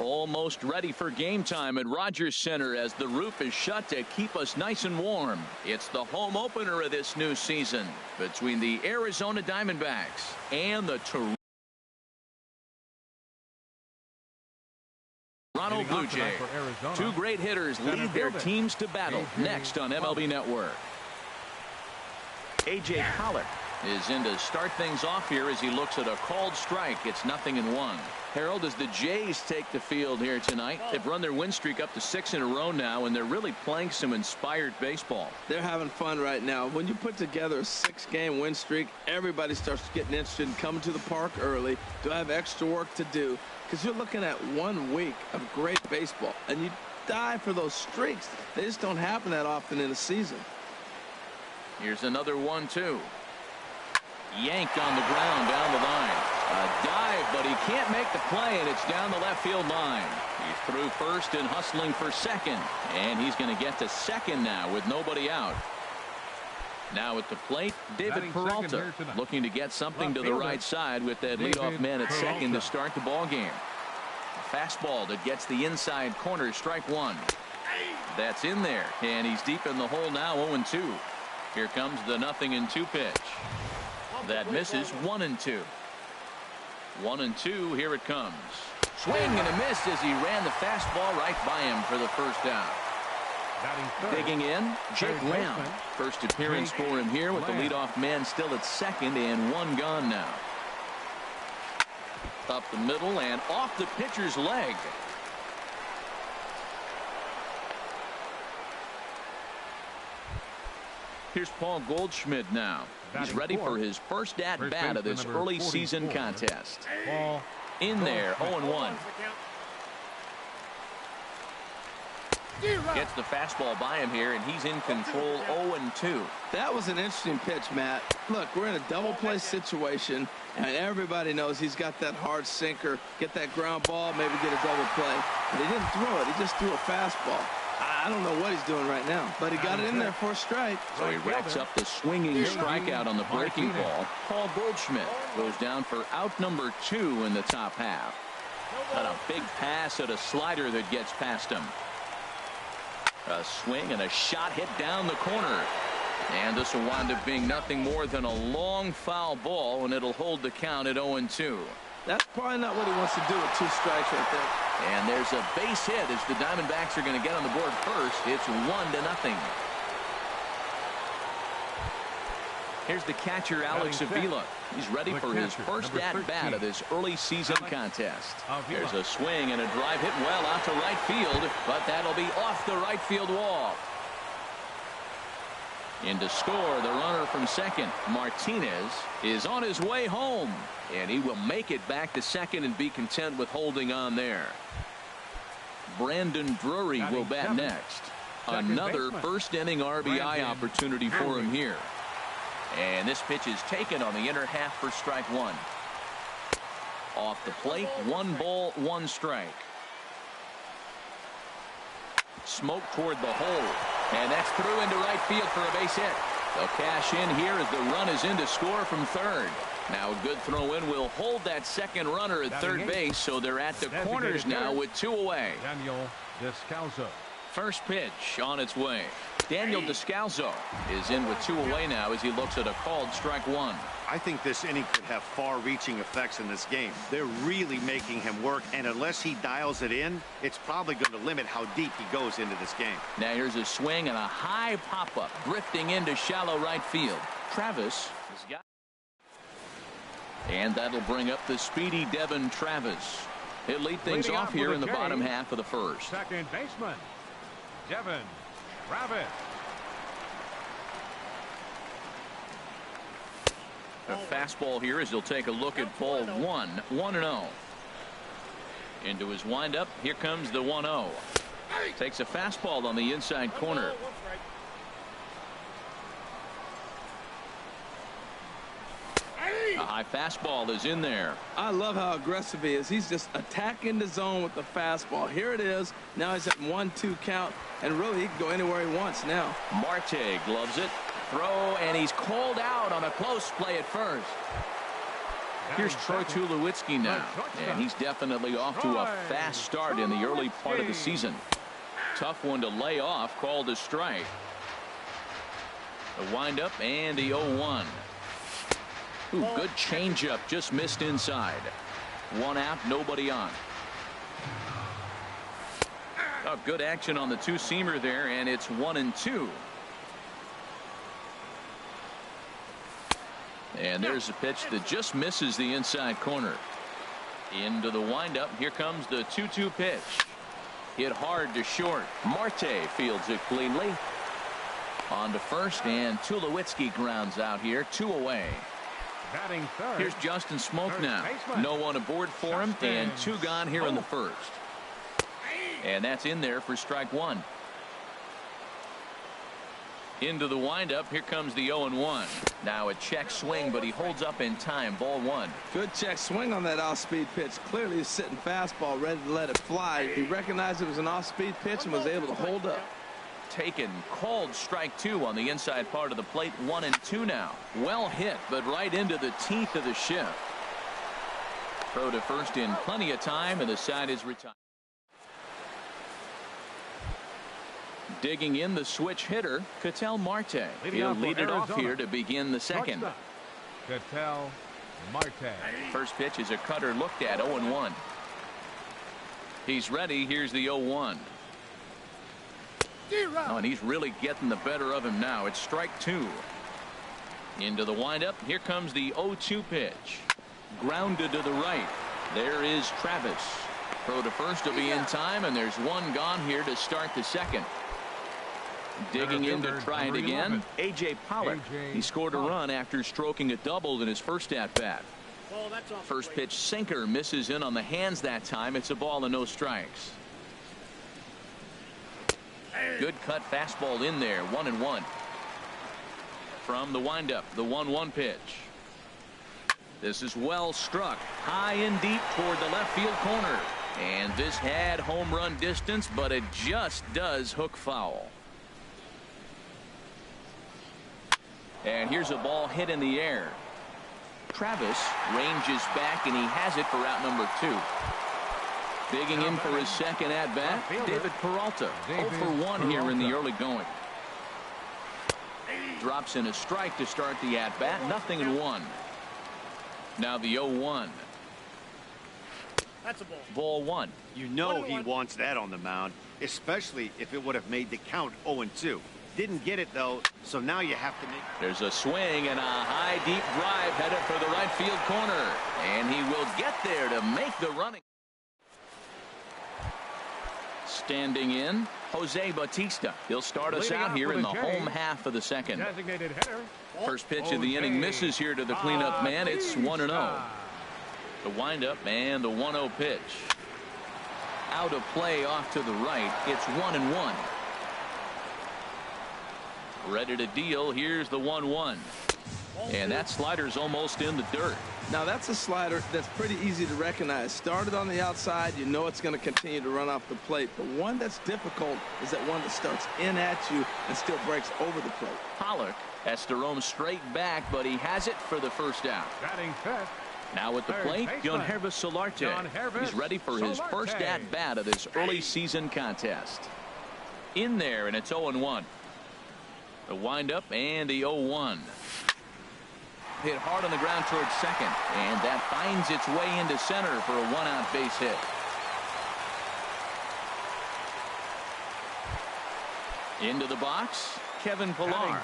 Almost ready for game time at Rogers Center as the roof is shut to keep us nice and warm. It's the home opener of this new season between the Arizona Diamondbacks and the Toronto Blue Jays. Two great hitters lead their teams to battle next on MLB Network. A.J. Pollock is in to start things off here as he looks at a called strike. It's 0-1. Harold, as the Jays take the field here tonight, they've run their win streak up to 6 in a row now, and they're really playing some inspired baseball. They're having fun right now. When you put together a 6-game win streak, everybody starts getting interested in coming to the park early. Do I have extra work to do? Because you're looking at 1 week of great baseball, and you die for those streaks. They just don't happen that often in a season. Here's another 1-2. Yanked on the ground down the line. A dive, but he can't make the play, and it's down the left field line. He's through first and hustling for second, and he's going to get to second now with nobody out. Now at the plate, David Peralta looking to get something to the right side with that leadoff man at second to start the ball game. A fastball that gets the inside corner, strike one. That's in there, and he's deep in the hole now, 0-2. Here comes the 0-2 pitch. That misses, 1-2. 1-2, here it comes. Swing and a miss as he ran the fastball right by him for the first down. Digging in, Jake Lamb. First appearance for him here with the leadoff man still at second and 1 gone now. Up the middle and off the pitcher's leg. Here's Paul Goldschmidt now. He's ready for his first at-bat of this early season contest. In there, 0-1. Gets the fastball by him here, and he's in control, 0-2. That was an interesting pitch, Matt. Look, we're in a double play situation, and everybody knows he's got that hard sinker. Get that ground ball, maybe get a double play. But he didn't throw it. He just threw a fastball. I don't know what he's doing right now, but he got it in there for a strike. So he racks up the swinging strikeout on the breaking ball. Paul Goldschmidt goes down for out number 2 in the top half. Got a big pass at a slider that gets past him. A swing and a shot hit down the corner. And this will wind up being nothing more than a long foul ball, and it'll hold the count at 0-2. That's probably not what he wants to do with 2 strikes right there. And there's a base hit as the Diamondbacks are going to get on the board first. It's 1-0. Here's the catcher, Alex Avila. He's ready for his first at-bat of this early season contest. There's a swing and a drive hit well out to right field, but that'll be off the right field wall. In to score, the runner from second, Martinez, is on his way home, and he will make it back to second and be content with holding on there. Brandon Drury will bat next. Another first inning RBI opportunity for him here. And this pitch is taken on the inner half for strike one. Off the plate, 1 ball, 1 strike. Smoke toward the hole, and that's through into right field for a base hit. They'll cash in here as the run is in to score from third. Now a good throw in will hold that second runner at third base, so they're at the corners now with 2 away. First pitch on its way. Daniel Descalso is in with 2 away now as he looks at a called strike one. I think this inning could have far-reaching effects in this game. They're really making him work, and unless he dials it in, it's probably going to limit how deep he goes into this game. Now here's a swing and a high pop-up drifting into shallow right field. Travis has got, and that'll bring up the speedy Devin Travis. He'll lead things off here in the bottom half of the first. Second baseman Devin Travis. A fastball here as he'll take a look at ball 1, 1-0. Into his windup, here comes the 1-0. Takes a fastball on the inside corner. A high fastball is in there. I love how aggressive he is. He's just attacking the zone with the fastball. Here it is. Now he's at 1-2 count, and really he can go anywhere he wants now. Marte gloves it. Throw, and he's called out on a close play at first. Here's Troy Tulowitzki now, and he's definitely off to a fast start in the early part of the season. Tough one to lay off, called a strike. The windup and the 0-1. Ooh, good changeup, just missed inside. One out, nobody on. Oh, good action on the two-seamer there, and it's 1-2. And there's a pitch that just misses the inside corner. Into the windup. Here comes the 2-2 pitch. Hit hard to short. Marte fields it cleanly. On to first, and Tulowitzki grounds out here. 2 away. Batting third. Here's Justin Smoke now. No one aboard for him, and 2 gone here in the first. And that's in there for strike 1. Into the windup. Here comes the 0-1. Now a check swing, but he holds up in time. Ball 1. Good check swing on that off-speed pitch. Clearly he's sitting fastball, ready to let it fly. He recognized it was an off-speed pitch and was able to hold up. Taken, called strike 2 on the inside part of the plate. 1-2 now. Well hit, but right into the teeth of the shift. Throw to first in plenty of time, and the side is retired. Digging in the switch hitter, Ketel Marte. He'll lead it off here to begin the second. Ketel Marte. First pitch is a cutter looked at. 0-1. He's ready. Here's the 0-1. Oh, and he's really getting the better of him now. It's strike 2. Into the windup. Here comes the 0-2 pitch. Grounded to the right. There is Travis. Throw to first will be in time, and there's 1 gone here to start the second. Digging in to try it again. A.J. Pollock. He scored a run after stroking a double in his first at-bat. First pitch sinker misses in on the hands that time. It's a ball and no strikes. Good cut fastball in there. 1-1. From the windup, the 1-1 pitch. This is well struck. High and deep toward the left field corner. And this had home run distance, but it just does hook foul. And here's a ball hit in the air. Travis ranges back, and he has it for out number 2. Digging in for his second at-bat, David Peralta. 0 for 1 here in the early going. Drops in a strike to start the at-bat. 0-1. Now the 0-1. That's a ball. Ball 1. You know he wants that on the mound, especially if it would have made the count 0-2. Didn't get it, though, so now you have to make... There's a swing and a high, deep drive headed for the right field corner. And he will get there to make the running. Standing in, Jose Bautista. He'll start us out here in the home half of the second. Designated hitter. First pitch of the inning misses here to the cleanup man. It's 1-0. The windup and the 1-0 pitch. Out of play off to the right. It's 1-1. Ready to deal. Here's the 1-1. And that slider's almost in the dirt. Now that's a slider that's pretty easy to recognize. Started on the outside, you know it's going to continue to run off the plate. The one that's difficult is that one that starts in at you and still breaks over the plate. Pollock has to roam straight back, but he has it for the first out. Batting fifth. Now at the plate, Yohanhervis Solarte. He's ready for his first at-bat of this early season contest. In there, and it's 0-1. The windup and the 0-1. Hit hard on the ground towards second, and that finds its way into center for a 1-out base hit. Into the box, Kevin Pillar.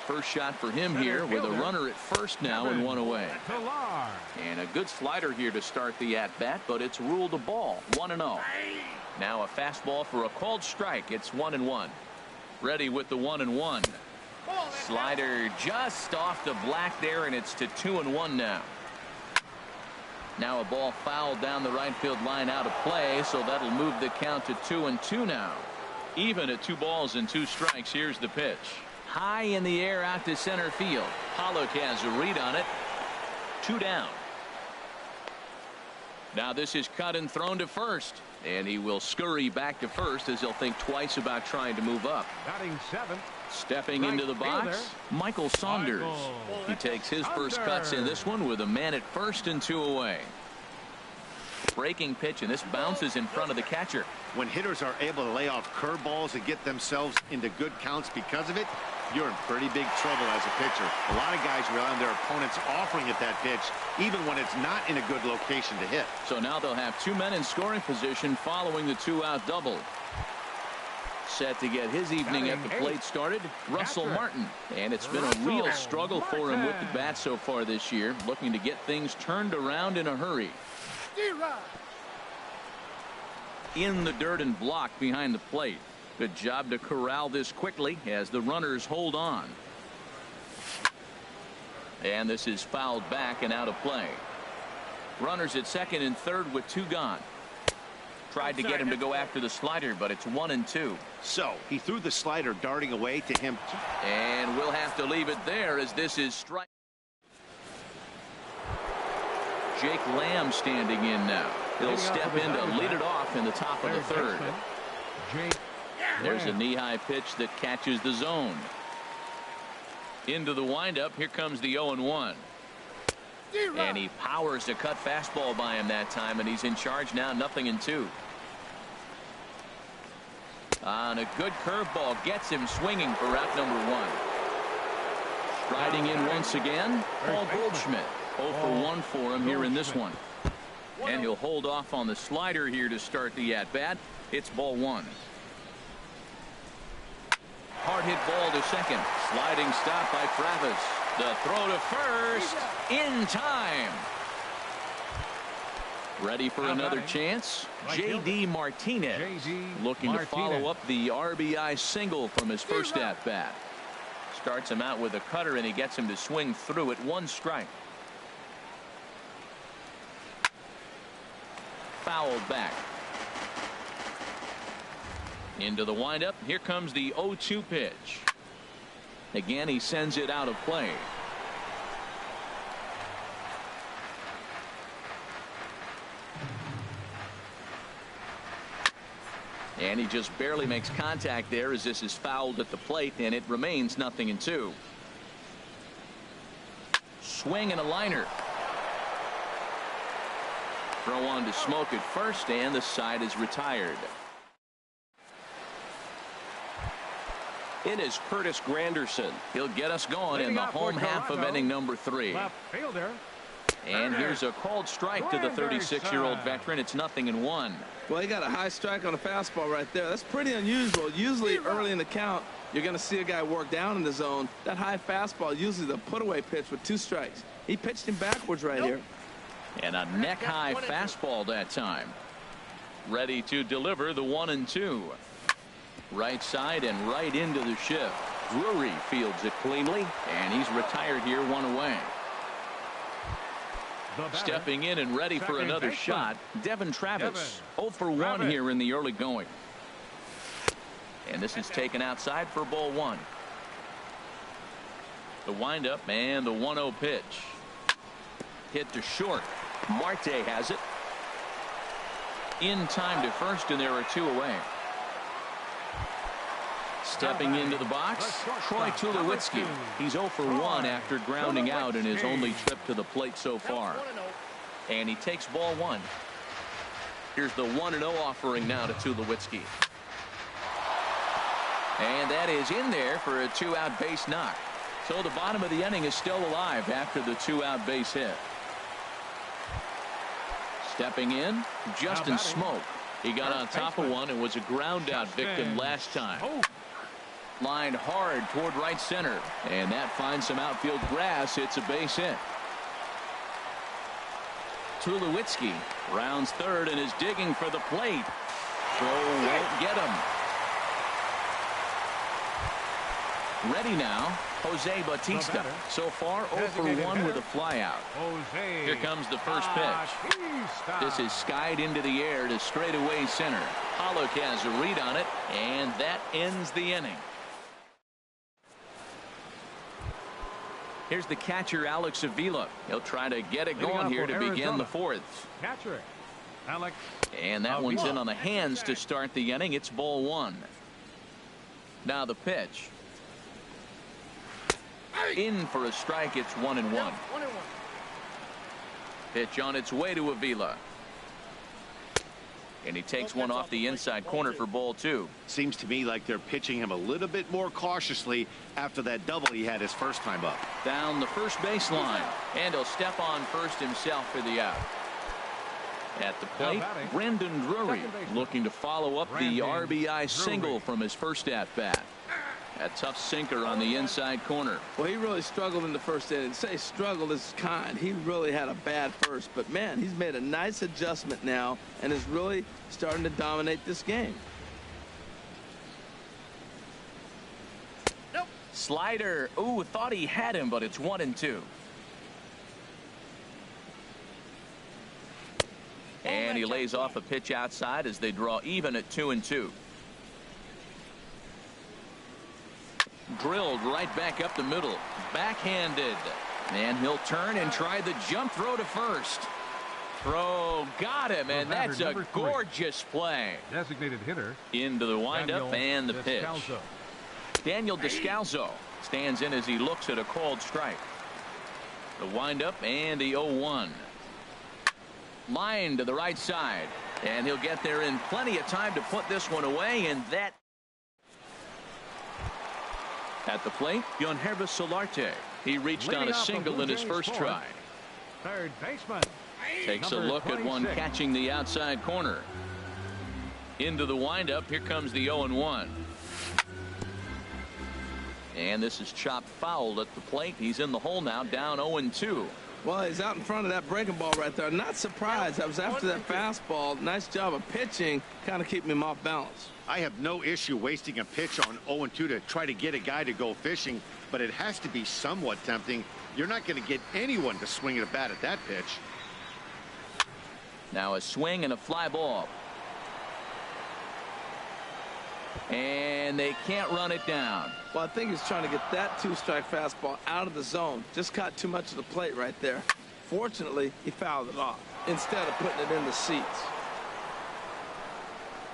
First shot for him here with a runner at first now and 1 away. And a good slider here to start the at-bat, but it's ruled a ball. 1-0. Now a fastball for a called strike. It's 1-1. Ready with the 1-1. Slider just off the black there, and it's to 2-1 now. Now a ball fouled down the right field line out of play, so that'll move the count to 2-2 now. Even at 2 balls and 2 strikes. Here's the pitch. High in the air out to center field. Pollock has a read on it. 2 down. Now this is cut and thrown to first, and he will scurry back to first as he'll think twice about trying to move up. Batting 7th. Stepping into the box, Michael Saunders. He takes his first cuts in this one with a man at first and 2 away. Breaking pitch, and this bounces in front of the catcher. When hitters are able to lay off curveballs and get themselves into good counts because of it, you're in pretty big trouble as a pitcher. A lot of guys rely on their opponents offering at that pitch, even when it's not in a good location to hit. So now they'll have 2 men in scoring position following the 2-out double. Set to get his evening at the plate started, Russell Martin. And it's been a real struggle for him with the bat so far this year, looking to get things turned around in a hurry. In the dirt and blocked behind the plate. Good job to corral this quickly as the runners hold on. And this is fouled back and out of play. Runners at second and third with 2 gone. Tried to get him to go after the slider, but it's 1-2. So he threw the slider darting away to him. And we'll have to leave it there as this is strike. Jake Lamb standing in now. He'll step in to lead it off in the top of the third. There's a knee-high pitch that catches the zone. Into the windup. Here comes the 0-1. And he powers a cut fastball by him that time, and he's in charge now, 0-2. On a good curveball gets him swinging for out number 1. Striding in once again, Paul Goldschmidt. 0 for 1 for him here in this one. And he'll hold off on the slider here to start the at-bat. It's ball 1. Hard hit ball to second. Sliding stop by Travis. The throw to first in time. Ready for another chance. J.D. Martinez looking to follow up the RBI single from his first at-bat. Starts him out with a cutter, and he gets him to swing through it. 1 strike. Fouled back. Into the windup. Here comes the 0-2 pitch. Again, he sends it out of play. And he just barely makes contact there as this is fouled at the plate, and it remains 0-2. Swing and a liner. Throw on to Smoke at first, and the side is retired. In is Curtis Granderson. He'll get us going in the home half of inning number 3. Left fielder. And here's a called strike to the 36-year-old veteran. It's 0-1. Well, he got a high strike on a fastball right there. That's pretty unusual. Usually early in the count, you're going to see a guy work down in the zone. That high fastball, usually the put-away pitch with 2 strikes. He pitched him backwards right here. And a neck-high fastball that time. Ready to deliver the 1-2. Right side and right into the shift. Drury fields it cleanly, and he's retired here, 1 away. Stepping in and ready for another shot, Devin Travis. 0 for 1 here in the early going. And this is taken outside for ball 1. The windup and the 1-0 pitch. Hit to short. Marte has it. In time to first, and there are 2 away. Stepping into the box, Troy Tulowitzki. He's 0 for 1 after grounding out in his only trip to the plate so far. And he takes ball 1. Here's the 1-0 offering now to Tulowitzki. And that is in there for a 2-out base knock. So the bottom of the inning is still alive after the 2-out base hit. Stepping in, Justin Smoke. He got on top of one and was a ground out victim last time. Lined hard toward right center, and that finds some outfield grass. It's a base hit. Tulowitzki rounds third and is digging for the plate. Throw won't get him. Ready now, Jose Bautista. So far 0 for 1 with a flyout. Here comes the first pitch. This is skied into the air to straightaway center. Pollock has a read on it, and that ends the inning. Here's the catcher, Alex Avila. He'll try to get it going here to begin the 4th. Catcher, Alex. And that one's in on the hands to start the inning. It's ball 1. Now the pitch. In for a strike. It's 1-1. Pitch on its way to Avila. And he takes one off the inside corner for ball 2. Seems to me like they're pitching him a little bit more cautiously after that double he had his first time up. Down the first baseline. And he'll step on first himself for the out. At the plate, Brandon Drury looking to follow up the RBI single from his first at-bat. A tough sinker on the inside corner. Well, he really struggled in the first inning. Say struggled is kind. He really had a bad first. But, man, he's made a nice adjustment now and is really starting to dominate this game. Nope. Slider. Ooh, thought he had him, but it's 1-2. And he lays off a pitch outside as they draw even at 2-2. Drilled right back up the middle. Backhanded. And he'll turn and try the jump throw to first. Throw got him, and that's a gorgeous play. Designated hitter. Into the windup and the pitch. Descalso. Daniel Descalso stands in as he looks at a called strike. The windup and the 0-1. Line to the right side. And he'll get there in plenty of time to put this one away, and that. At the plate, Yonhervis Solarte. He reached on a single in his first try. Third baseman. Takes a look at one catching the outside corner. Into the windup. Here comes the 0-1. And this is chopped foul at the plate. He's in the hole now, down 0-2. Well, he's out in front of that breaking ball right there. Not surprised. I was after that fastball. Nice job of pitching, kind of keeping him off balance. I have no issue wasting a pitch on 0-2 to try to get a guy to go fishing, but it has to be somewhat tempting. You're not going to get anyone to swing at a bat at that pitch. Now a swing and a fly ball. And they can't run it down. Well, I think he's trying to get that two-strike fastball out of the zone. Just caught too much of the plate right there. Fortunately, he fouled it off instead of putting it in the seats.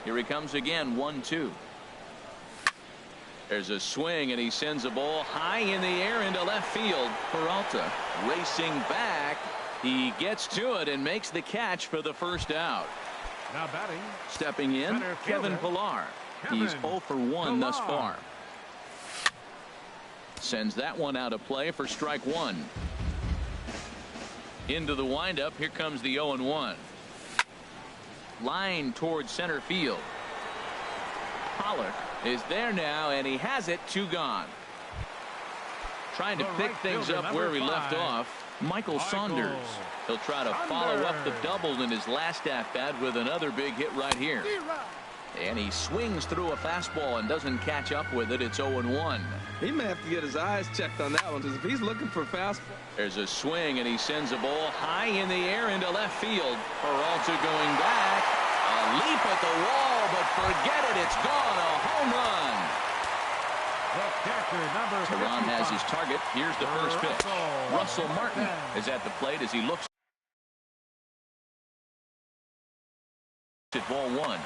Here he comes again, 1-2. There's a swing, and he sends a ball high in the air into left field. Peralta racing back. He gets to it and makes the catch for the first out. Now batting. Stepping in, Kevin Pillar. He's 0 for 1 thus far. Sends that one out of play for strike 1. Into the windup. Here comes the 0-1. Line towards center field. Pollock is there now, and he has it. 2 gone. Trying to pick things up where he left off. Michael Saunders. He'll try to follow up the double in his last at-bat with another big hit right here. And he swings through a fastball and doesn't catch up with it. It's 0-1. He may have to get his eyes checked on that one, because if he's looking for fastball. There's a swing, and he sends a ball high in the air into left field. Peralta going back. A leap at the wall, but forget it. It's gone. A home run. Tehran has his target. Here's the first pitch. Russell Martin is at the plate as he looks at ball 1.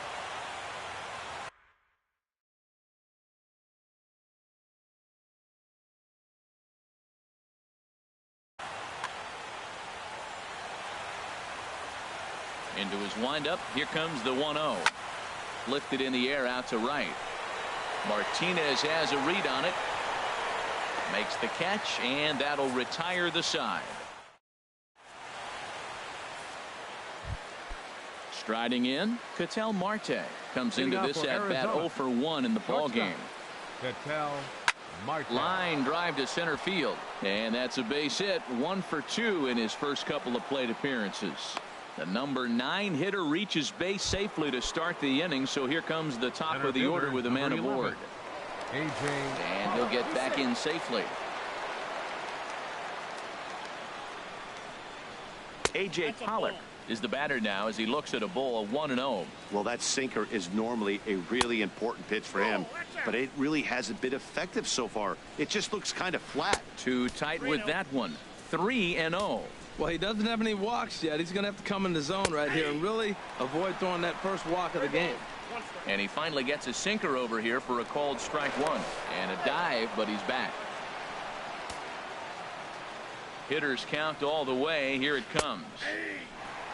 Into his windup. Here comes the 1-0. Lifted in the air out to right. Martinez has a read on it. Makes the catch, and that'll retire the side. Striding in, Ketel Marte comes into this at-bat 0 for 1 in the ball game. Ketel Marte. Line drive to center field, and that's a base hit. 1 for 2 in his first couple of plate appearances. The number 9 hitter reaches base safely to start the inning, so here comes the top of the order with a man aboard. And he'll get back in safely. A.J. Pollock is the batter now as he looks at a ball of 1-0. Well, that sinker is normally a really important pitch for him, but it really hasn't been effective so far. It just looks kind of flat. Too tight with that one. 3-0. Well, he doesn't have any walks yet. He's going to have to come in the zone right here and really avoid throwing that first walk of the game. And he finally gets a sinker over here for a called strike 1. And a dive, but he's back. Hitters count all the way. Here it comes.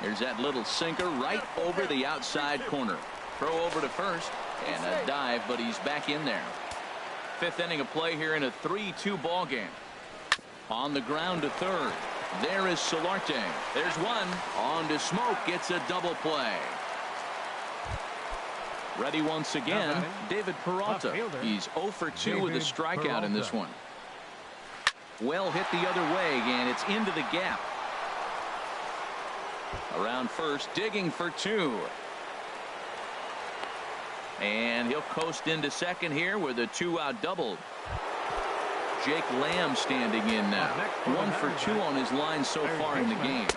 There's that little sinker right over the outside corner. Throw over to first and a dive, but he's back in there. Fifth inning of play here in a 3-2 ball game. On the ground to third. There is Solarte. There's one. On to Smoke. Gets a double play. Ready once again, David Peralta. He's 0 for 2 with a strikeout in this one. Well hit the other way, and it's into the gap. Around first, digging for 2. And he'll coast into second here with a 2-out double. Jake Lamb standing in now. 1 for 2 on his line so far in the game.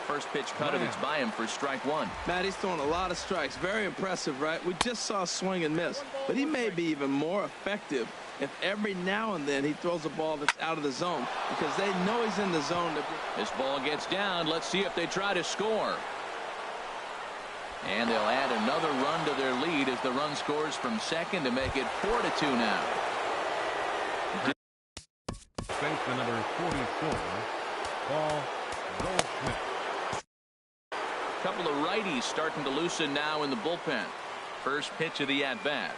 First pitch cut, and it's by him for strike 1. Matt, he's throwing a lot of strikes. Very impressive, right? We just saw a swing and miss, but he may be even more effective if every now and then he throws a ball that's out of the zone, because they know he's in the zone. This ball gets down. Let's see if they try to score. And they'll add another run to their lead as the run scores from second to make it 4-2 now. Baseman number 44, Paul Goldschmidt. Couple of righties starting to loosen now in the bullpen. First pitch of the at-bat.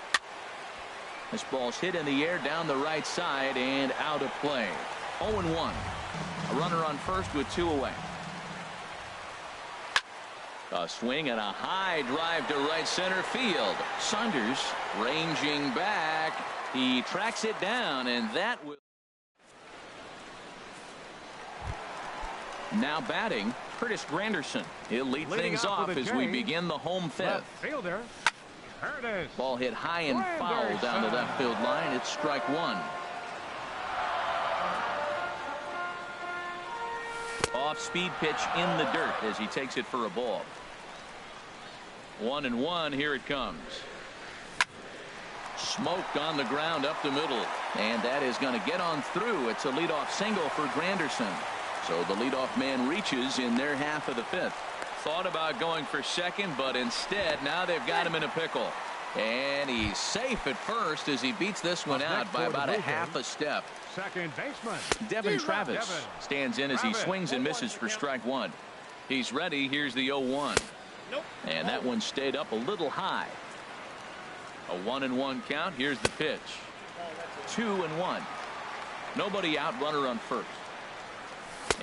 This ball's hit in the air down the right side and out of play. 0-1. A runner on first with 2 away. A swing and a high drive to right center field. Saunders ranging back. He tracks it down, and that will. Now batting, Curtis Granderson. He'll lead things off as we begin the home fifth. Fielder. There it is. Ball hit high and foul down the left field line. It's strike 1. Off-speed pitch in the dirt as he takes it for a ball. 1-1. Here it comes. Smoked on the ground up the middle, and that is going to get on through. It's a leadoff single for Granderson. So the leadoff man reaches in their half of the fifth. Thought about going for second, but instead now they've got him in a pickle. And he's safe at first as he beats this one out by about a half a step. Second baseman Devin Travis stands in as he swings and misses for strike 1. He's ready. Here's the 0-1. And that one stayed up a little high. A 1-1 count. Here's the pitch. 2-1. Nobody out, runner on first.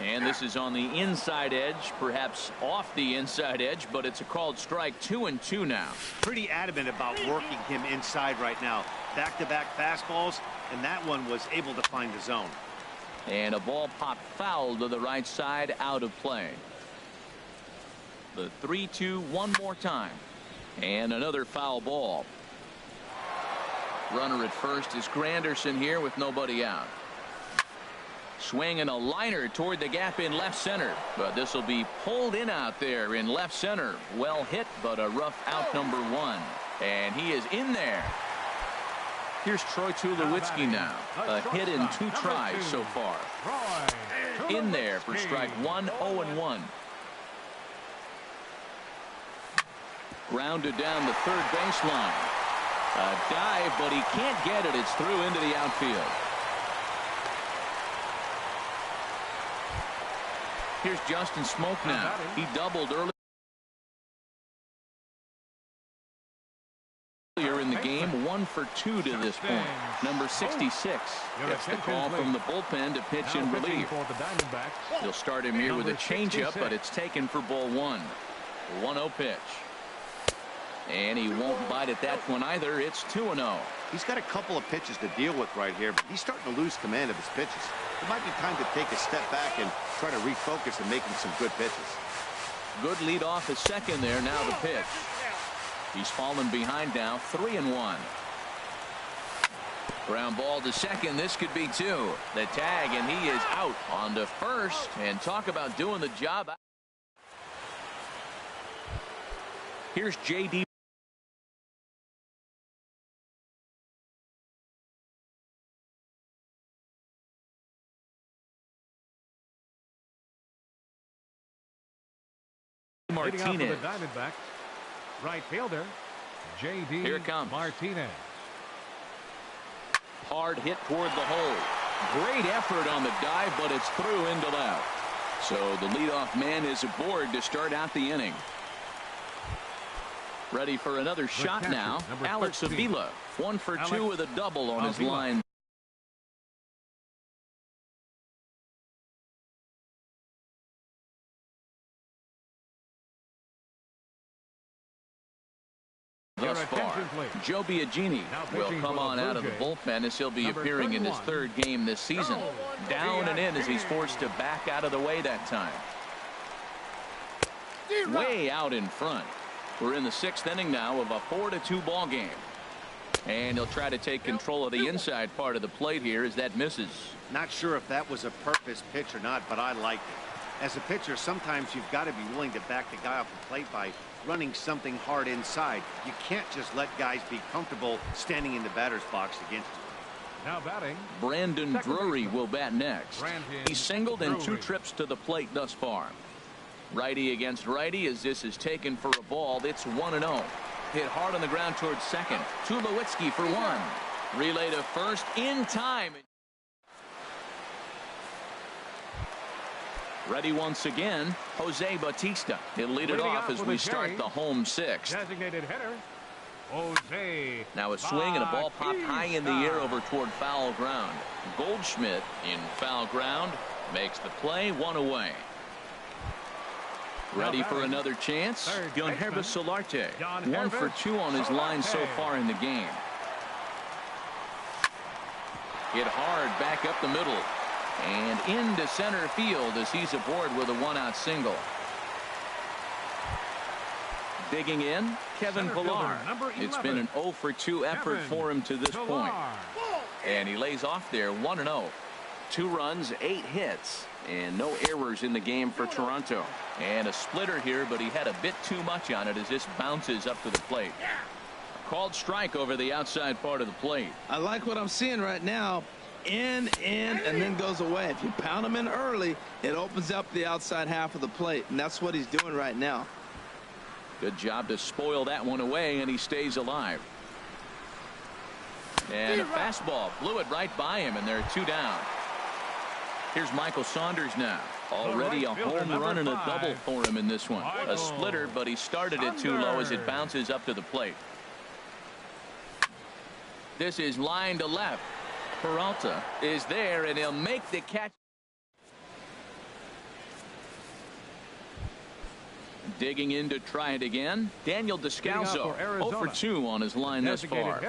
And this is on the inside edge, perhaps off the inside edge, but it's a called strike. 2-2 now. Pretty adamant about working him inside right now. Back-to-back fastballs, and that one was able to find the zone. And a ball popped foul to the right side, out of play. The 3-2 one more time. And another foul ball. Runner at first is Granderson here with nobody out. Swing and a liner toward the gap in left center, but this will be pulled in out there in left center. Well hit, but a rough out, number 1, and he is in there. Here's Troy Tulowitzki now. A hit in 2 tries so far. In there for strike 1. 0-1. Grounded down the third baseline. A dive, but he can't get it. It's through into the outfield. Here's Justin Smoke now. He doubled earlier in the game. 1 for 2 to this point. Number 66 gets the call from the bullpen to pitch in relief. He'll start him here with a changeup, but it's taken for ball 1. 1-0 pitch. And he won't bite at that one either. It's 2-0. He's got a couple of pitches to deal with right here, but he's starting to lose command of his pitches. It might be time to take a step back and try to refocus and making some good pitches. Good lead off at second there. Now the pitch. He's fallen behind now. 3-1. Ground ball to second. This could be 2. The tag, and he is out on to first. And talk about doing the job. Here's J.D. Martinez. Right fielder J.D. Here it comes. Martinez. Hard hit toward the hole. Great effort on the dive, but it's through into left. So the leadoff man is aboard to start out the inning. Ready for another shot now. Alex Avila, 1 for 2 with a double on his line. Thus far, Joe Biagini will come on out of the bullpen as he'll be appearing in his 3rd game this season. Down and in as he's forced to back out of the way that time. Way out in front. We're in the 6th inning now of a 4-2 ball game. And he'll try to take control of the inside part of the plate here as that misses. Not sure if that was a purpose pitch or not, but I liked it. As a pitcher, sometimes you've got to be willing to back the guy off the plate by running something hard inside. You can't just let guys be comfortable standing in the batter's box against you. Now batting, Brandon Drury will bat next. He's singled in 2 trips to the plate thus far. Righty against righty as this is taken for a ball. It's 1-0. Hit hard on the ground towards second. Tulowitzki for 1. Relay to first in time. Ready once again, Jose Bautista. He'll lead it off as we start the home 6th. Designated hitter, Jose. Now a swing and a ball popped high in the air over toward foul ground. Goldschmidt in foul ground makes the play, 1 away. Ready for another chance. Yangervis Solarte, 1 for 2 on his line so far in the game. Hit hard back up the middle. And into center field as he's aboard with a 1-out single. Digging in, Kevin Pillar. It's been an 0 for 2 effort for him to this point. And he lays off there, 1-0. 2 runs, 8 hits, and no errors in the game for Toronto. And a splitter here, but he had a bit too much on it as this bounces up to the plate. Called strike over the outside part of the plate. I like what I'm seeing right now. In, and then goes away. If you pound him in early, it opens up the outside half of the plate, and that's what he's doing right now. Good job to spoil that one away, and he stays alive. And a fastball blew it right by him, and there are 2 down. Here's Michael Saunders now. Already a home run and a double for him in this one. A splitter, but he started it too low as it bounces up to the plate. This is line to left. Peralta is there, and he'll make the catch. Digging in to try it again. Daniel Descalso, 0 for 2 on his line thus far.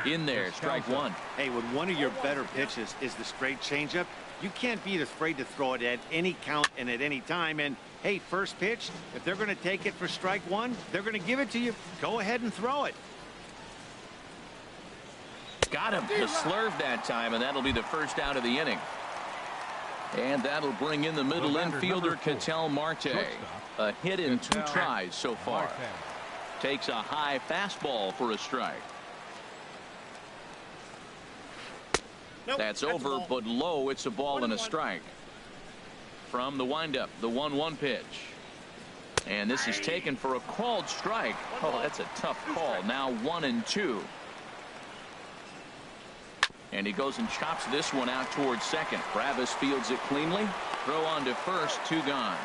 In there, strike 1. Hey, when one of your better pitches is the straight changeup, you can't be afraid to throw it at any count and at any time. And hey, first pitch, if they're going to take it for strike 1, they're going to give it to you. Go ahead and throw it. Got him. The slurve that time, and that'll be the first out of the inning. And that'll bring in the middle infielder, Ketel Marte. A hit in 2 tries so far. Takes a high fastball for a strike. That's over, but low. It's a ball and a strike. From the windup, the 1-1 pitch. And this is taken for a called strike. Oh, that's a tough call. Now 1-2. And he goes and chops this one out towards second. Bravis fields it cleanly. Throw on to first, 2 gone.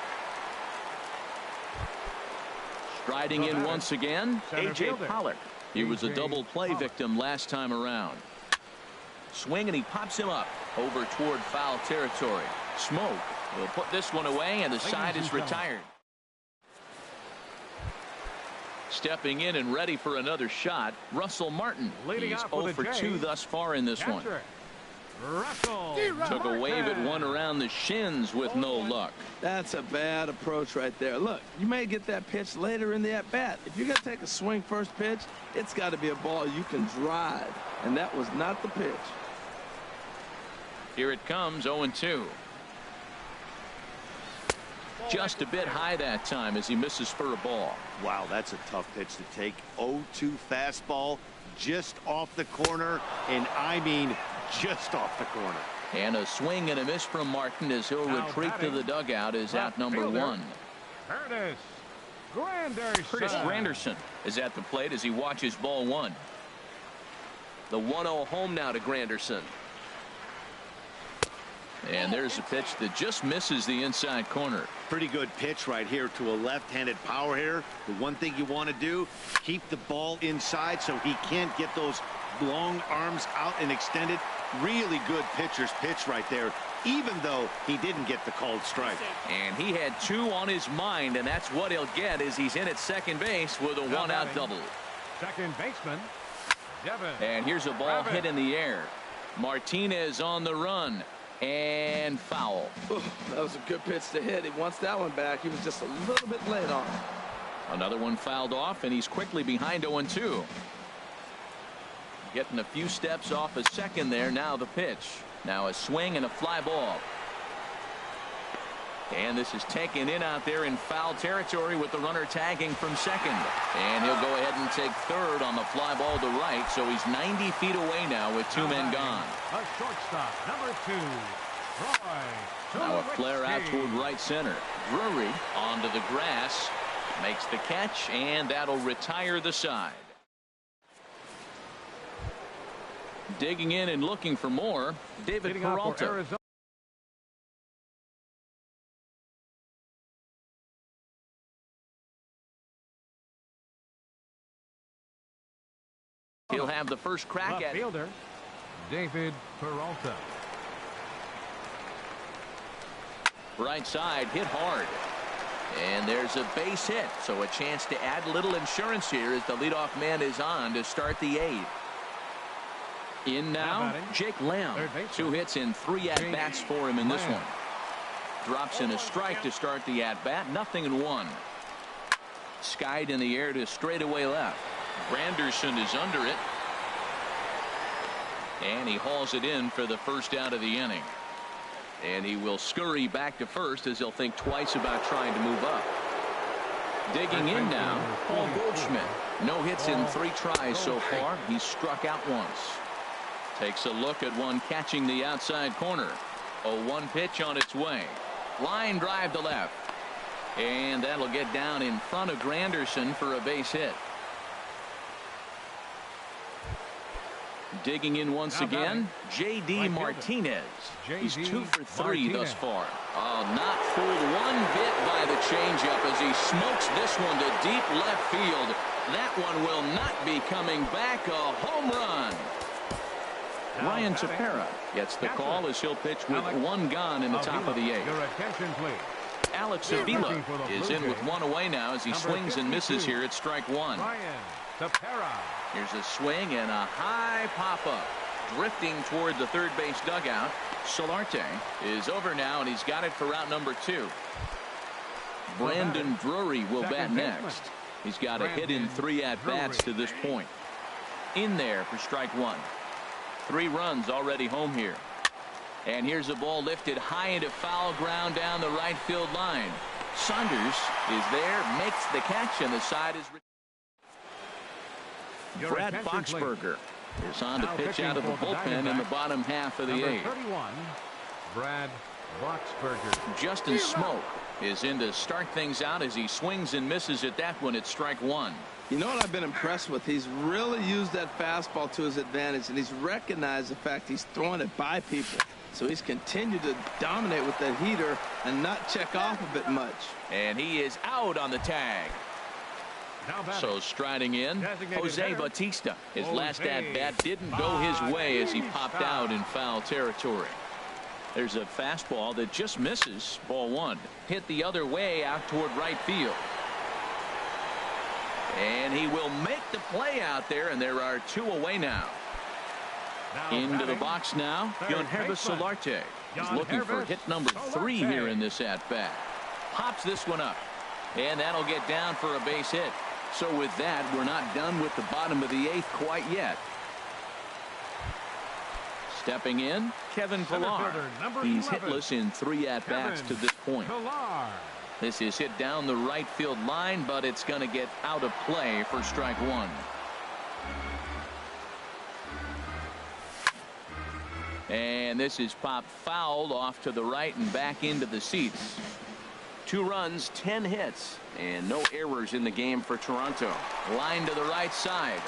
Striding in once again, A.J. Pollock. He was a double play victim last time around. Swing, and he pops him up over toward foul territory. Smoke will put this one away, and the side is retired. Stepping in and ready for another shot, Russell Martin. He's 0 for 2 thus far in this one. Took a wave at one around the shins with no luck. That's a bad approach right there. Look, you may get that pitch later in the at-bat. If you're going to take a swing first pitch, it's got to be a ball you can drive, and that was not the pitch. Here it comes, 0-2. Just a bit high that time as he misses for a ball. Wow, that's a tough pitch to take. 0-2 fastball just off the corner, and I mean just off the corner. And a swing and a miss from Martin as he'll retreat to the dugout is out number 1. Curtis Granderson is at the plate as he watches ball 1. The 1-0 home now to Granderson. And there's a pitch that just misses the inside corner. Pretty good pitch right here to a left-handed power hitter. The one thing you want to do, keep the ball inside so he can't get those long arms out and extended. Really good pitcher's pitch right there, even though he didn't get the called strike. And he had 2 on his mind, and that's what he'll get as he's in at second base with a 1-out double. Second baseman, Devin. And here's a ball hit in the air. Martinez on the run. And foul. That was a good pitch to hit. He wants that one back. He was just a little bit late on it. Another one fouled off, and he's quickly behind 0-2. Getting a few steps off a second there. Now the pitch. Now a swing and a fly ball. And this is taken in out there in foul territory with the runner tagging from second. And he'll go ahead and take third on the fly ball to right. So he's 90 feet away now with 2 men gone. A shortstop, number 2, Troy. Now a flare out toward right center. Drury onto the grass. Makes the catch, and that'll retire the side. Digging in and looking for more, David Peralta. He'll have the first crack at fielder, David Peralta. Right side, hit hard. And there's a base hit, so a chance to add a little insurance here as the leadoff man is on to start the 8th. In now, Jake Lamb. 2 hits and 3 at-bats for him in this one. Drops in a strike to start the at-bat. 0-1. Skied in the air to straightaway left. Granderson is under it. And he hauls it in for the first out of the inning. And he will scurry back to first as he'll think twice about trying to move up. Digging in now, Paul Goldschmidt. No hits in 3 tries so far. He's struck out once. Takes a look at one catching the outside corner. A 1 pitch on its way. Line drive to left. And that'll get down in front of Granderson for a base hit. Digging in once again, J.D. Martinez. He's 2 for 3 thus far. Oh, not fooled one bit by the changeup as he smokes this one to deep left field. That one will not be coming back. A home run. Ryan Tepera gets the call as he'll pitch with 1 gone in the top of the 8th. Your attention, please. Alex Avila is in with 1 away now as he swings and misses here at strike 1. Ryan Tepera. Here's a swing and a high pop-up. Drifting toward the third base dugout. Solarte is over now, and he's got it for route number 2. Brandon Drury will bat next. He's got a hit in 3 at-bats to this point. In there for strike 1. 3 runs already home here. And here's a ball lifted high into foul ground down the right field line. Saunders is there, makes the catch, and the side is... Brad Boxberger is on to pitch out of the bullpen in the bottom half of the 8th. 31, Brad Boxberger. Justin Smoke is in to start things out as he swings and misses at that one at strike 1. You know what I've been impressed with? He's really used that fastball to his advantage, and he's recognized the fact he's throwing it by people. So he's continued to dominate with that heater and not check off a bit much. And he is out on the tag. So striding in, Jose Bautista. His last at-bat didn't go his way as he popped out in foul territory. There's a fastball that just misses. Ball 1. Hit the other way out toward right field. And he will make the play out there, and there are 2 away now. Into the box now, Yangervis Solarte. He's looking for hit number 3 here in this at-bat. Pops this one up, and that'll get down for a base hit. So with that, we're not done with the bottom of the 8th quite yet. Stepping in, Kevin Pillar. He's hitless in 3 at-bats to this point. This is hit down the right field line, but it's going to get out of play for strike 1. And this is popped fouled off to the right and back into the seats. 2 runs, 10 hits, and no errors in the game for Toronto. Line to the right side,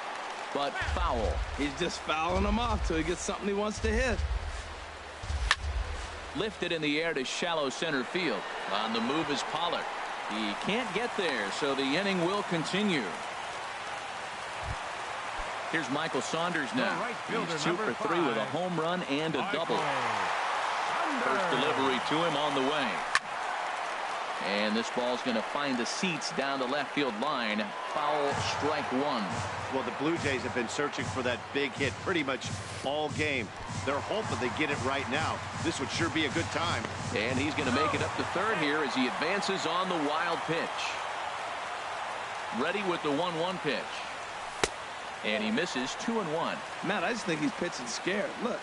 but foul. He's just fouling them off till he gets something he wants to hit. Lifted in the air to shallow center field. On the move is Pollard. He can't get there, so the inning will continue. Here's Michael Saunders now. He's 2 for 3 with a home run and a double. First delivery to him on the way. And this ball's going to find the seats down the left field line. Foul, strike one. Well, the Blue Jays have been searching for that big hit pretty much all game. They're hoping they get it right now. This would sure be a good time. And he's going to make it up to third here as he advances on the wild pitch. Ready with the 1-1 pitch. And he misses 2-1. Matt, I just think he's pitching scared. Look,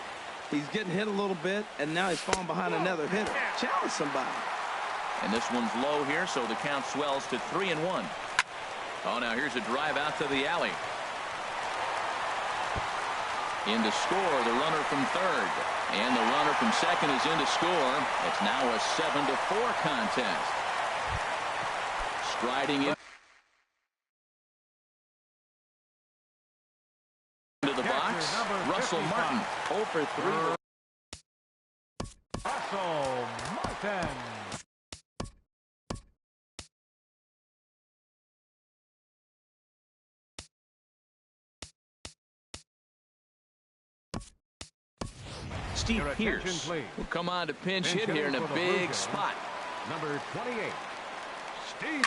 he's getting hit a little bit, and now he's falling behind another hitter. Challenge somebody. And this one's low here, so the count swells to 3-1. Oh, now here's a drive out to the alley. In to score, the runner from third. And the runner from second is in to score. It's now a 7-4 contest. Striding in to the box, Russell Martin. 0 for 3. Russell Martin. Steve Pierce will come on to pinch hit here in a big spot. Number 28, Steve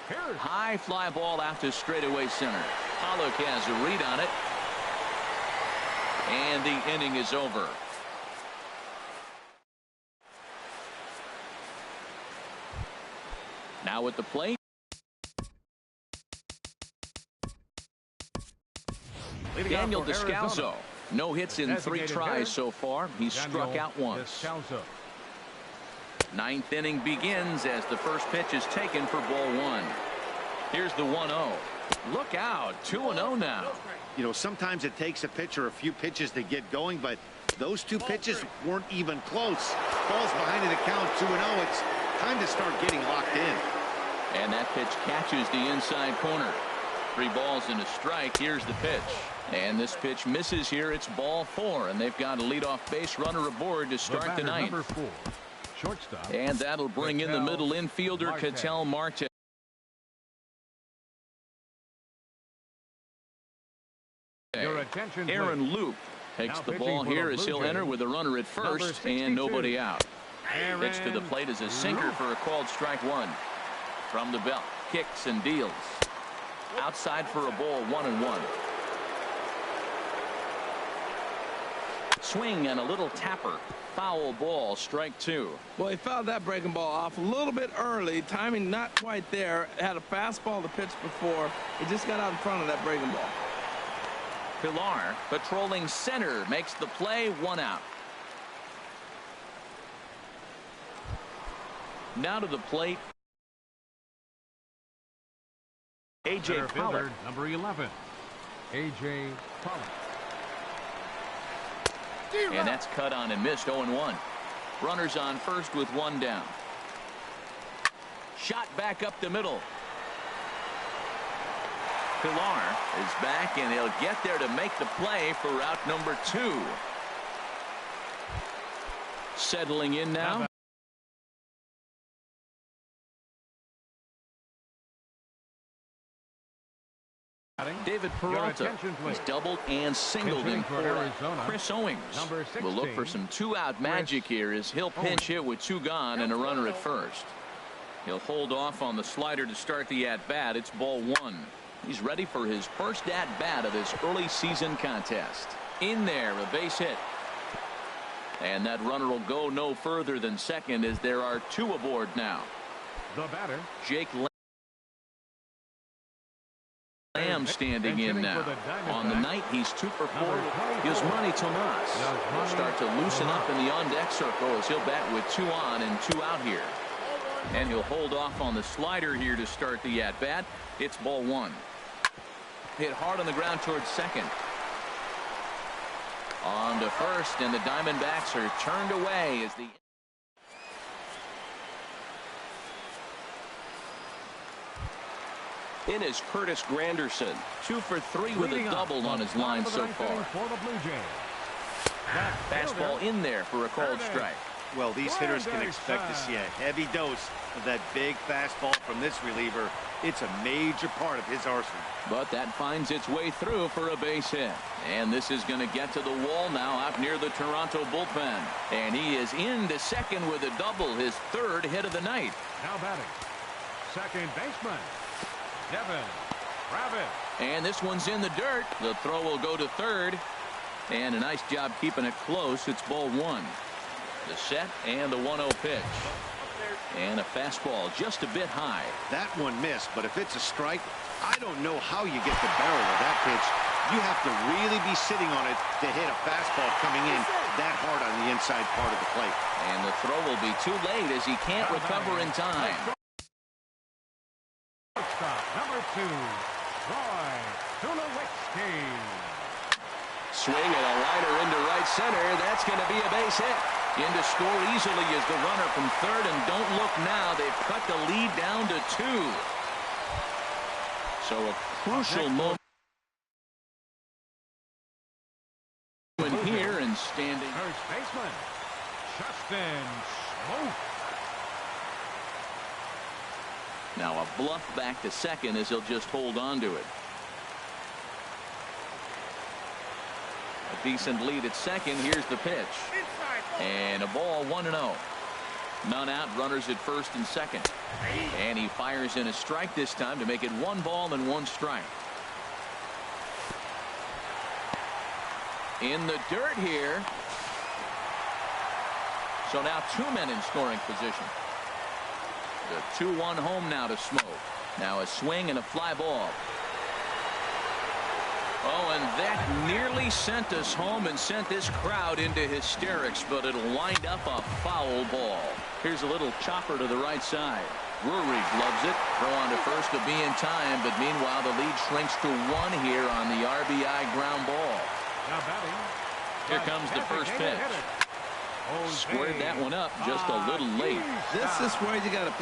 Pierce. High fly ball out to straightaway center. Pollock has a read on it. And the inning is over. Now at the plate. Daniel Descalso. No hits in 3 tries so far. He's struck out once. Ninth inning begins as the first pitch is taken for ball 1. Here's the 1-0. Look out. 2-0 now. You know, sometimes it takes a pitcher a few pitches to get going, but those 2 pitches weren't even close. Ball's behind in the count 2-0. It's time to start getting locked in. And that pitch catches the inside corner. 3 balls and a strike. Here's the pitch. And this pitch misses here. It's ball 4, and they've got a leadoff base runner aboard to start the ninth. Number 4, shortstop. And that'll bring in the middle infielder, Ketel Marte. Aaron Loup takes the ball here as he'll enter with a runner at first and nobody out. Pitch to the plate is a sinker for a called strike 1. From the belt, kicks and deals. Outside for a ball, 1-1. Swing and a little tapper. Foul ball, strike 2. Well, he fouled that breaking ball off a little bit early. Timing not quite there. Had a fastball to pitch before. He just got out in front of that breaking ball. Pilar patrolling center makes the play, 1 out. Now to the plate. A.J. Pollard. Number 11, A.J. Pollard. And that's cut on and missed. 0-1. Runners on first with 1 down. Shot back up the middle. Pilar is back, and he'll get there to make the play for route number 2. Settling in now. David Peralta. He's doubled and singled in for Arizona. Chris Owings will look for some 2-out magic here as he'll pinch hit with 2 gone and a runner at first. He'll hold off on the slider to start the at-bat. It's ball 1. He's ready for his first at-bat of this early season contest. In there, a base hit. And that runner will go no further than second as there are 2 aboard now. The batter, Jake Lamb standing in now. On the night, he's 2 for 4. Yasmani Tomas will start to loosen up in the on-deck circle as he'll bat with 2 on and 2 out here. And he'll hold off on the slider here to start the at-bat. It's ball 1. Hit hard on the ground towards second. On to first, and the Diamondbacks are turned away as the in is Curtis Granderson, 2 for 3 with a double on his line so far. Fastball in there for a called strike. Well, these hitters can expect to see a heavy dose of that big fastball from this reliever. It's a major part of his arsenal. But that finds its way through for a base hit. And this is going to get to the wall now up near the Toronto bullpen. And he is into second with a double, his third hit of the night. Now batting, second baseman, Devin Rabbit. And this one's in the dirt. The throw will go to third. And a nice job keeping it close. It's ball one. The set and the 1-0 pitch. And a fastball just a bit high. That one missed, but if it's a strike, I don't know how you get the barrel of that pitch. You have to really be sitting on it to hit a fastball coming in that hard on the inside part of the plate. And the throw will be too late as he can't recover in time. Stop number 2, Roy Tulowitzki. Swing and a liner into right center. That's going to be a base hit. In to score easily is the runner from third, and don't look now. They've cut the lead down to 2. So a crucial moment here and standing. First baseman, Justin Smoke. Now a bluff back to second as he'll just hold on to it. A decent lead at second. Here's the pitch. And a ball 1-0. None out, runners at first and second. And he fires in a strike this time to make it 1 ball and 1 strike. In the dirt here. So now 2 men in scoring position. The 2-1 home now to Smoke. Now a swing and a fly ball. Oh, and that nearly sent us home and sent this crowd into hysterics, but it'll wind up a foul ball. Here's a little chopper to the right side. Drury gloves it. Throw on to first to be in time, but meanwhile the lead shrinks to 1 here on the RBI ground ball. Now batting. Here comes the first pitch. Squared that one up just a little late. This is where you got to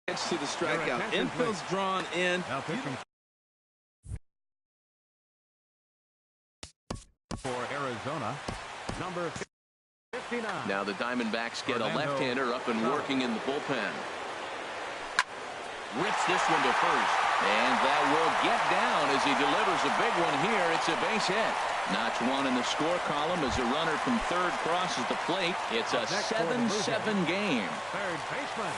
pitch to the strikeout. Infield's drawn in. Now pitching for Arizona, number 59. Now the Diamondbacks get a left-hander up and working in the bullpen. Rips this one to first. And that will get down as he delivers a big one here. It's a base hit. Notch 1 in the score column as a runner from third crosses the plate. It's a 7-7 game. Third baseman,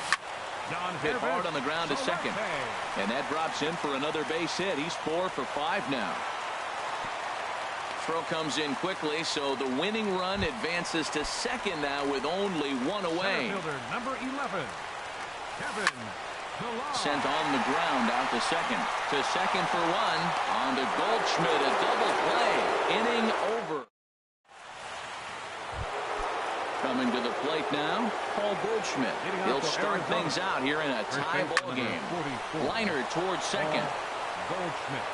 Don Hit hard on the ground to second. And that drops in for another base hit. He's 4 for 5 now. Throw comes in quickly, so the winning run advances to second now with only 1 away. Center fielder, number 11, Kevin Millar. Sent on the ground out to second. To second for 1. On to Goldschmidt, a double play. Inning over. Coming to the plate now, Paul Goldschmidt. He'll start things out here in a tie ball game. Liner towards second. Goldschmidt.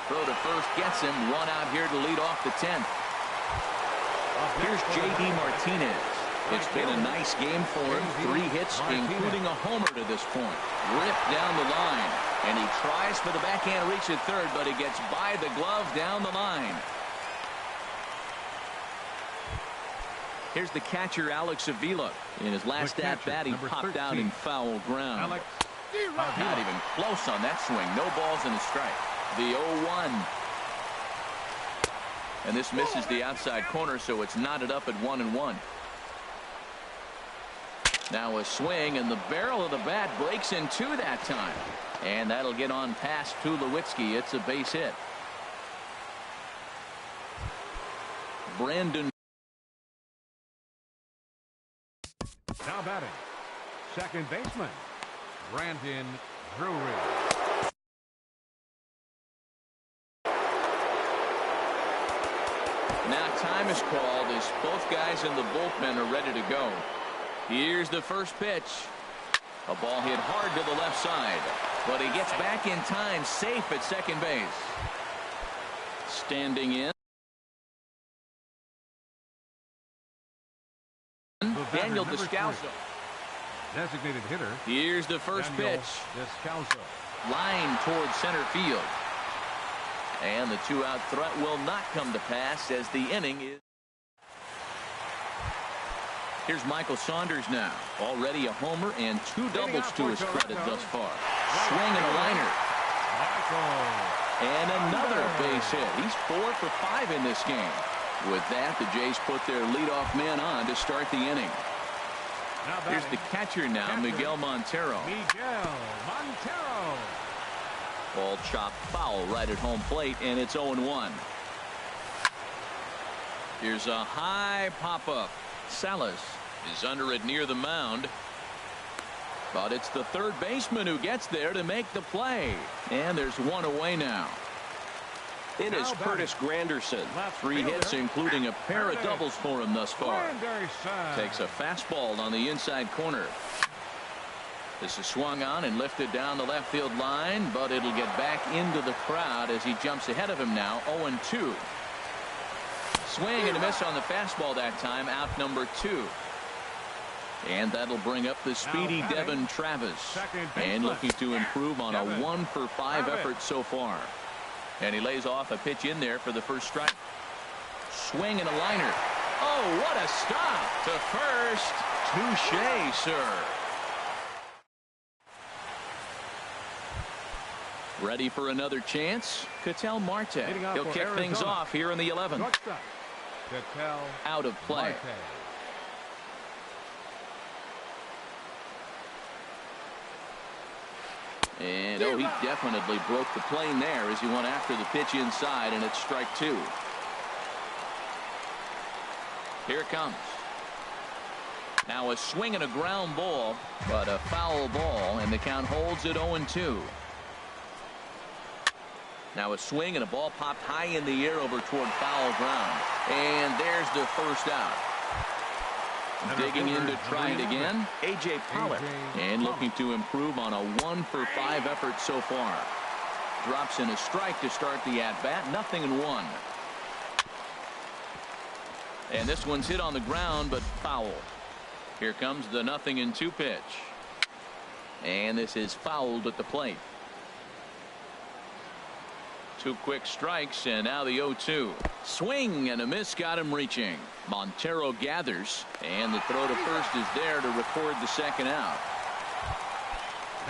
Throw to first gets him. 1 out here to lead off the 10th. Here's J.D. Martinez. It's been a nice game for him. 3 hits, including a homer to this point. Ripped down the line. And he tries for the backhand reach at third, but he gets by the glove down the line. Here's the catcher, Alex Avila. In his last at-bat, he popped out in foul ground. Not even close on that swing. No balls and a strike. The 0-1. And this misses the outside corner, so it's knotted up at 1-1. Now a swing, and the barrel of the bat breaks in 2 that time. And that'll get on past Tulowitzki. It's a base hit. Brandon. Now batting, second baseman, Brandon Drury. Now time is called as both guys in the bullpen are ready to go. Here's the first pitch. A ball hit hard to the left side, but he gets back in time, safe at second base. Standing in, Daniel Descalso. Designated hitter. Here's the first Daniel pitch. Descalso. Line towards center field. And the 2-out threat will not come to pass as the inning is. Here's Michael Saunders now. Already a homer and 2 doubles to his credit thus far. Swing and a liner. And another base hit. He's 4 for 5 in this game. With that, the Jays put their leadoff man on to start the inning. Here's the catcher now, Miguel Montero. Ball chopped foul right at home plate, and it's 0-1. Here's a high pop-up. Salas is under it near the mound. But it's the third baseman who gets there to make the play. And there's one away now. It is Curtis Granderson. 3 hits, including a pair of doubles for him thus far. Takes a fastball on the inside corner. This is swung on and lifted down the left field line, but it'll get back into the crowd as he jumps ahead of him now. 0-2. Swing and a miss on the fastball that time. Out number 2. And that'll bring up the speedy Devin Travis. And looking to improve on a 1 for 5 effort so far. And he lays off a pitch in there for the first strike. Swing and a liner. Oh, what a stop to first. Touche, sir. Ready for another chance? Ketel Marte. He'll kick things off here in the 11th. Out of play. And he definitely broke the plane there as he went after the pitch inside, and it's strike 2. Here it comes. Now a swing and a ground ball, but a foul ball, and the count holds at 0-2. Now a swing and a ball popped high in the air over toward foul ground. And there's the first out. Digging in to try it again, A.J. Pollock. And looking to improve on a 1 for 5 effort so far. Drops in a strike to start the at-bat. 0-1. And this one's hit on the ground, but foul. Here comes the 0-2 pitch. And this is fouled at the plate. 2 quick strikes, and now the 0-2. Swing and a miss got him reaching. Montero gathers, and the throw to first is there to record the second out.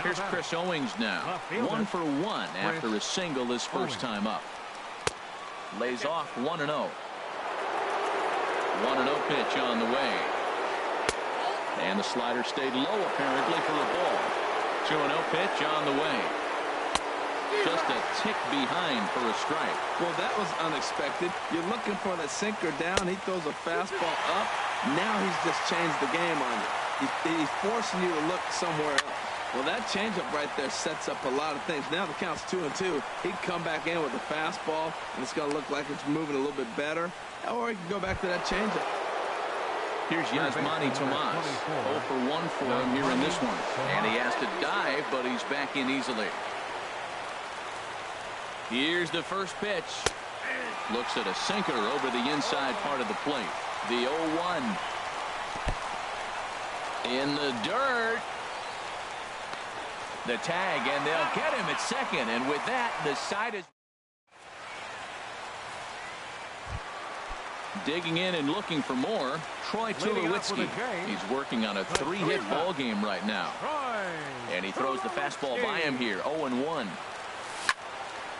Here's Chris Owings now. 1 for 1 after a single his first time up. Lays off 1-0. 1-0 pitch on the way. And the slider stayed low apparently for a ball. 2-0 pitch on the way. Just a tick behind for a strike. Well, that was unexpected. You're looking for the sinker down. He throws a fastball up. Now he's just changed the game on you. He's forcing you to look somewhere else. Well, that changeup right there sets up a lot of things. Now the count's 2-2. He can come back in with a fastball, and it's going to look like it's moving a little bit better. Or he can go back to that changeup. Here's Yasmani Tomas. 0 for 1 for him here in this one. And he has to dive, but he's back in easily. Here's the first pitch. Looks at a sinker over the inside part of the plate. The 0-1. In the dirt. The tag, and they'll get him at second. And with that, the side is digging in and looking for more. Troy Tulowitzki. He's working on a 3-hit ball game right now. And he throws the fastball by him here. 0-1.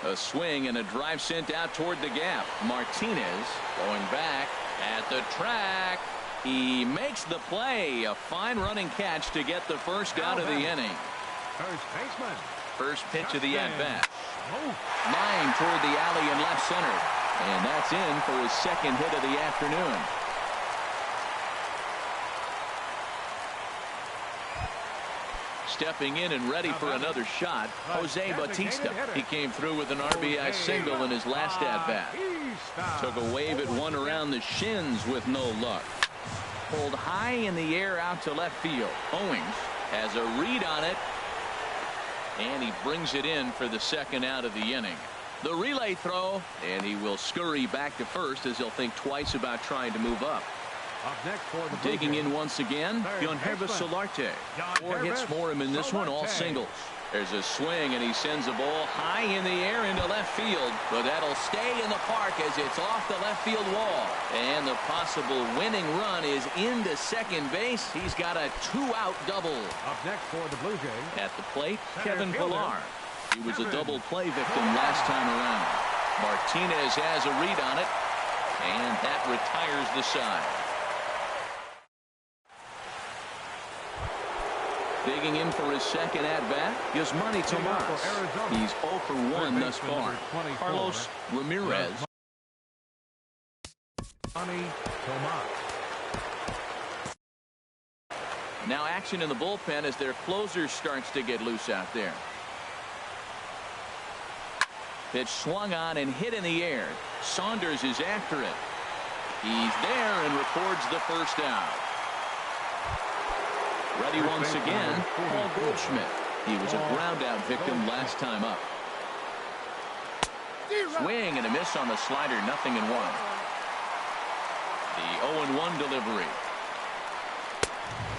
A swing and a drive sent out toward the gap. Martinez going back at the track. He makes the play. A fine running catch to get the first out of the inning. First baseman. First pitch of the at-bat. Line toward the alley in left center. And that's in for his second hit of the afternoon. Stepping in and ready for another shot, Jose Bautista. He came through with an RBI single in his last at-bat. Took a wave at one around the shins with no luck. Pulled high in the air out to left field. Owings has a read on it, and he brings it in for the second out of the inning. The relay throw, and he will scurry back to first as he'll think twice about trying to move up. Up next for the Digging in once again, Yangervis Solarte. 4 hits for him in this one, all singles. There's a swing, and he sends the ball high in the air into left field, but that'll stay in the park as it's off the left field wall. And the possible winning run is into second base. He's got a 2-out double. Up next for the Blue Jays, At the plate, center Kevin fielder, Pillar. He was a Kevin double play victim last time around. Martinez has a read on it, and that retires the side. Digging in for his second at-bat, Yasmani Tomas. He's 0 for 1 thus far. Carlos Ramirez. Now action in the bullpen as their closer starts to get loose out there. Pitch swung on and hit in the air. Saunders is after it. He's there and records the first out. Ready once again, Paul Goldschmidt. He was a ground-out victim last time up. Swing and a miss on the slider, 0-1. The 0-1 delivery.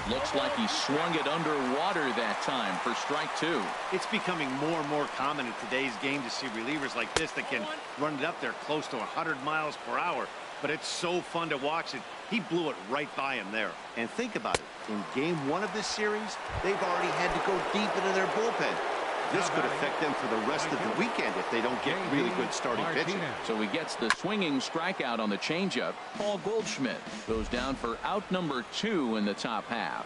Looks like he swung it underwater that time for strike 2. It's becoming more and more common in today's game to see relievers like this that can run it up there close to 100 miles per hour. But it's so fun to watch it. He blew it right by him there. And think about it. In game 1 of this series, they've already had to go deep into their bullpen. This could affect them for the rest of the weekend if they don't get really good starting pitching. So he gets the swinging strikeout on the changeup. Paul Goldschmidt goes down for out number 2 in the top half.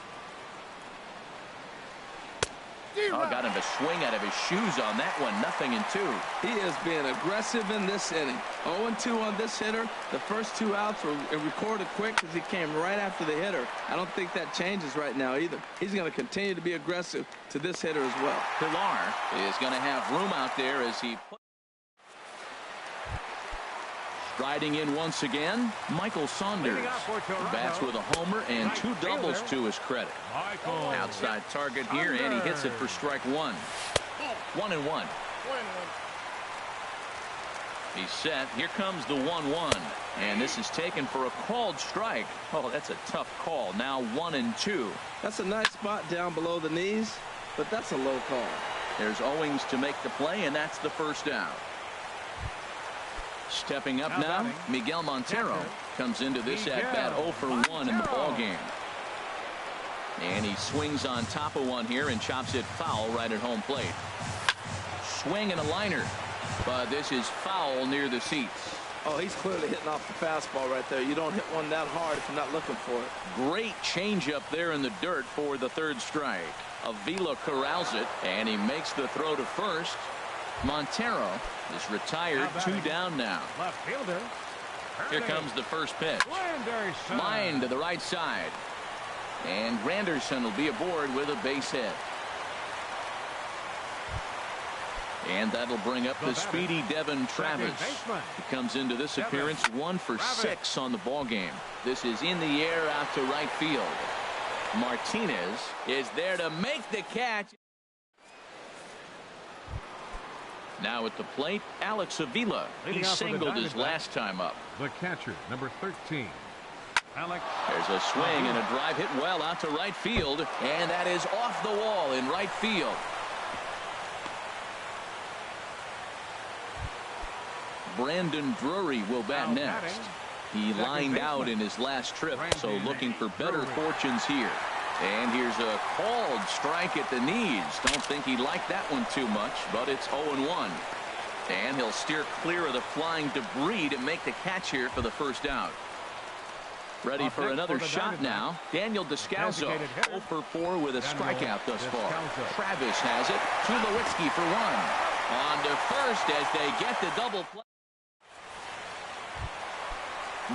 Oh, got him to swing out of his shoes on that one. 0-2. He is being aggressive in this inning. 0-2 on this hitter. The first 2 outs were recorded quick because he came right after the hitter. I don't think that changes right now either. He's going to continue to be aggressive to this hitter as well. Pillar is going to have room out there as he striding in once again, Michael Saunders. Bats with a homer and 2 doubles to his credit. Outside target here, and he hits it for strike 1. 1-1. He's set. Here comes the 1-1. And this is taken for a called strike. Oh, that's a tough call. Now 1-2. That's a nice spot down below the knees, but that's a low call. There's Owings to make the play, and that's the first out. Stepping up now, Miguel Montero comes into this at-bat 0 for 1 in the ballgame. And he swings on top of one here and chops it foul right at home plate. Swing and a liner, but this is foul near the seats. Oh, he's clearly hitting off the fastball right there. You don't hit one that hard if you're not looking for it. Great changeup there in the dirt for the 3rd strike. Avila corrals it, and he makes the throw to first. Montero is retired, 2 down now. Left fielder. Here comes the first pitch. Line to the right side. And Granderson will be aboard with a base hit. And that'll bring up the speedy Devin Travis. He comes into this appearance 1 for 6 on the ball game. This is in the air out to right field. Martinez is there to make the catch. Now at the plate, Alex Avila. He singled his last time up. The catcher, number 13. Alex. There's a swing and a drive hit well out to right field, and that is off the wall in right field. Brandon Drury will bat next. He lined out in his last trip, so looking for better fortunes here. And here's a called strike at the knees. Don't think he liked that one too much, but it's 0-1. And he'll steer clear of the flying debris to make the catch here for the first out. Ready for another shot now. Daniel Descalso, 0 for 4 with a strikeout thus far. Travis has it. Tulowitzki for 1. On to first as they get the double play.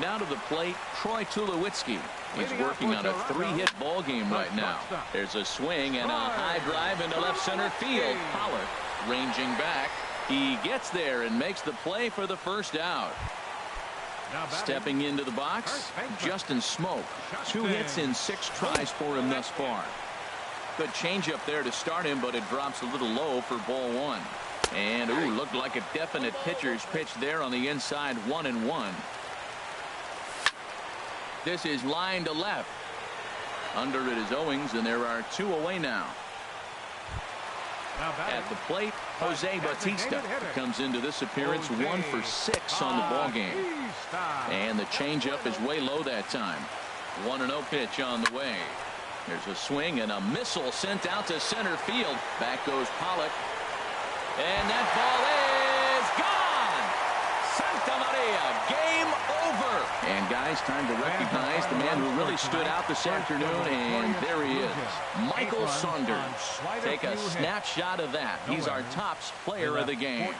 Now to the plate, Troy Tulowitzki. He's working on a 3-hit ball game right now. There's a swing and a high drive into left center field. Pollock ranging back. He gets there and makes the play for the first out. Stepping into the box, Justin Smoke. 2 hits in 6 tries for him thus far. Good changeup there to start him, but it drops a little low for ball 1. And looked like a definite pitcher's pitch there on the inside. 1-1. This is line to left. Under it is Owings, and there are 2 away now. At the plate, Jose Bautista comes into this appearance 1 for 6 on the ball game. And the changeup is way low that time. 1-0 pitch on the way. There's a swing and a missile sent out to center field. Back goes Pollock. And that ball is gone. Santa Maria, game over. And guys, time to recognize the man who really stood out this afternoon, and there he is, Michael Saunders. Take a snapshot of that. He's our tops player of the game.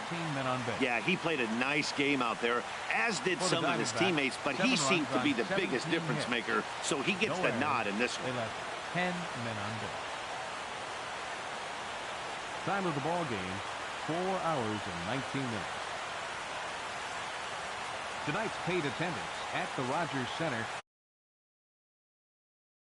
Yeah, he played a nice game out there, as did some of his teammates, but he seemed to be the biggest difference maker, so he gets the nod in this one. 10 men on base. Time of the ball game, 4 hours and 19 minutes. Tonight's paid attendance at the Rogers Center